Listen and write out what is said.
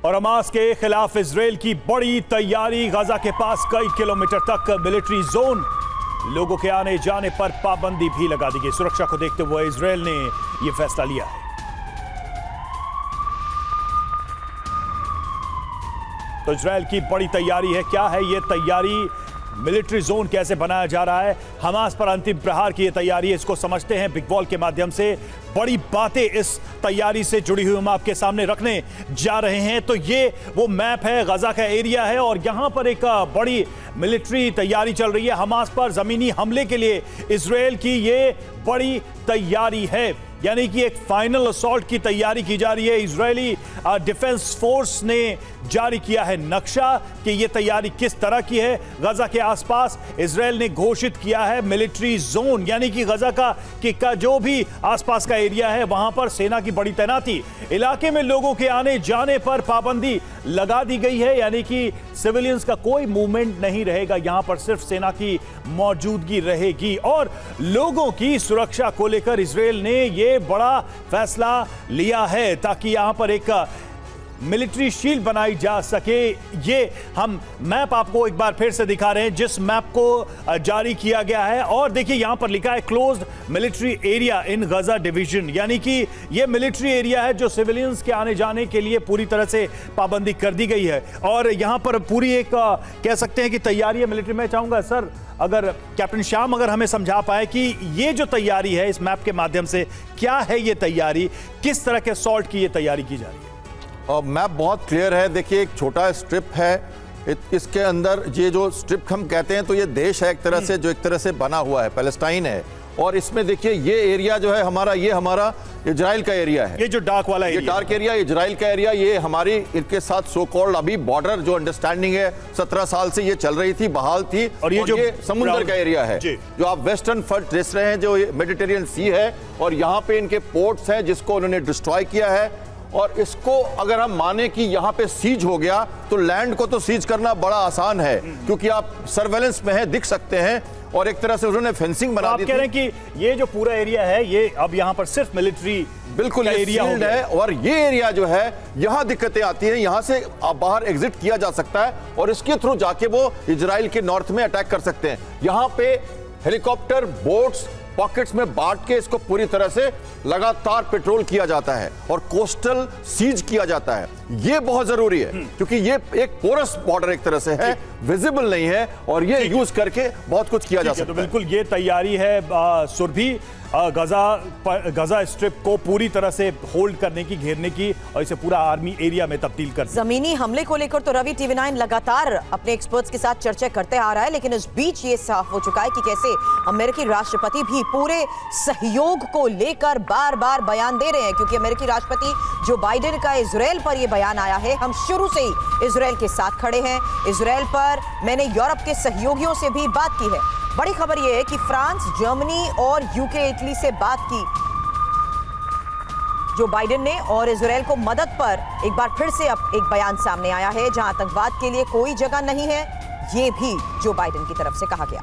और हमास के खिलाफ इजराइल की बड़ी तैयारी। गाजा के पास कई किलोमीटर तक मिलिट्री जोन, लोगों के आने जाने पर पाबंदी भी लगा दी गई। सुरक्षा को देखते हुए इजराइल ने यह फैसला लिया है। तो इजराइल की बड़ी तैयारी है। क्या है यह तैयारी? मिलिट्री जोन कैसे बनाया जा रहा है? हमास पर अंतिम प्रहार की यह तैयारी है, इसको समझते हैं बिग वॉल के माध्यम से। बड़ी बातें इस तैयारी से जुड़ी हुई हम आपके सामने रखने जा रहे हैं। तो ये वो मैप है, गाजा का एरिया है और यहां पर एक बड़ी मिलिट्री तैयारी चल रही है। हमास पर जमीनी हमले के लिए इजराइल की ये बड़ी तैयारी है, यानी कि एक फाइनल असॉल्ट की तैयारी की जा रही है। इजरायली डिफेंस फोर्स ने जारी किया है नक्शा कि यह तैयारी किस तरह की है। गाजा के आसपास इजराइल ने घोषित किया है मिलिट्री जोन, यानी कि गाजा का जो भी आसपास का एरिया है वहां पर सेना की बड़ी तैनाती। इलाके में लोगों के आने जाने पर पाबंदी लगा दी गई है, यानी कि सिविलियंस का कोई मूवमेंट नहीं रहेगा। यहां पर सिर्फ सेना की मौजूदगी रहेगी और लोगों की सुरक्षा को लेकर इजराइल ने यह बड़ा फैसला लिया है ताकि यहां पर एक मिलिट्री शील्ड बनाई जा सके। ये हम मैप आपको एक बार फिर से दिखा रहे हैं, जिस मैप को जारी किया गया है। और देखिए यहां पर लिखा है closed military area in Gaza division, यानी कि ये मिलिट्री एरिया है जो सिविलियंस के आने जाने के लिए पूरी तरह से पाबंदी कर दी गई है। और यहां पर पूरी एक कह सकते हैं कि तैयारी है मिलिट्री में। चाहूंगा सर, अगर कैप्टन श्याम अगर हमें समझा पाए कि ये जो तैयारी है इस मैप के माध्यम से, क्या है ये तैयारी, किस तरह के असॉल्ट की ये तैयारी की जा रही है? मैप बहुत क्लियर है। देखिए, एक छोटा स्ट्रिप है, इसके अंदर ये जो स्ट्रिप हम कहते हैं तो ये देश है एक तरह से, जो एक तरह से बना हुआ है, पैलेस्टाइन है। और इसमें देखिए ये एरिया जो है हमारा, ये हमारा इजराइल का एरिया है। ये जो डार्क वाला एरिया, ये डार्क एरिया इजराइल का एरिया, ये हमारी इनके साथ सो कॉल्ड अभी बॉर्डर जो अंडरस्टैंडिंग है 17 साल से ये चल रही थी, बहाल थी। और ये जो समुद्र का एरिया है जो आप वेस्टर्न फ्रंट देख रहे हैं, जो मेडिटेरियन सी है, और यहाँ पे इनके पोर्ट्स हैं जिसको उन्होंने डिस्ट्रॉय किया है। और इसको अगर हम माने कि यहाँ पे सीज हो गया तो लैंड को तो सीज करना बड़ा आसान है, क्योंकि आप सर्वेलेंस में है, दिख सकते हैं। और एक तरह से उन्होंने फेंसिंग बना दी। आप कह रहे हैं कि ये जो पूरा एरिया है ये अब यहाँ पर सिर्फ मिलिट्री बिल्कुल एरिया है। और ये एरिया जो है यहाँ दिक्कतें आती हैं, यहाँ से बाहर एग्जिट किया जा सकता है और इसके थ्रू जाके वो इजराइल के नॉर्थ में अटैक कर सकते हैं। यहाँ पे हेलीकॉप्टर, बोट्स पॉकेट्स में बांट के इसको पूरी तरह से लगातार पेट्रोल किया जाता है और कोस्टल सीज किया जाता है। ये बहुत जरूरी है क्योंकि ये एक पोरस बॉर्डर एक तरह से है, विजिबल नहीं है, और ये यूज करके बहुत कुछ किया जा सकता है। तो बिल्कुल ये तैयारी है सुरभि, गाजा स्ट्रिप को पूरी तरह से होल्ड करने की, घेरने की और इसे पूरा आर्मी एरिया में तब्दील कर। जमीनी हमले को लेकर तो रवि TV9 लगातार अपने एक्सपर्ट्स के साथ चर्चा करते आ रहा है, लेकिन इस बीच ये साफ हो चुका है कि कैसे अमेरिकी राष्ट्रपति भी पूरे सहयोग को लेकर बार बार बयान दे रहे हैं। क्योंकि अमेरिकी राष्ट्रपति जो बाइडेन का इजराइल पर यह बयान आया है, हम शुरू से ही इजराइल के साथ खड़े हैं। इजराइल पर मैंने यूरोप के सहयोगियों से भी बात की है। बड़ी खबर यह है कि फ्रांस, जर्मनी और यूके, इटली से बात की जो बाइडेन ने, और इजराइल को मदद पर एक बार फिर से अब एक बयान सामने आया है जहां आतंकवाद के लिए कोई जगह नहीं है, यह भी जो बाइडेन की तरफ से कहा गया।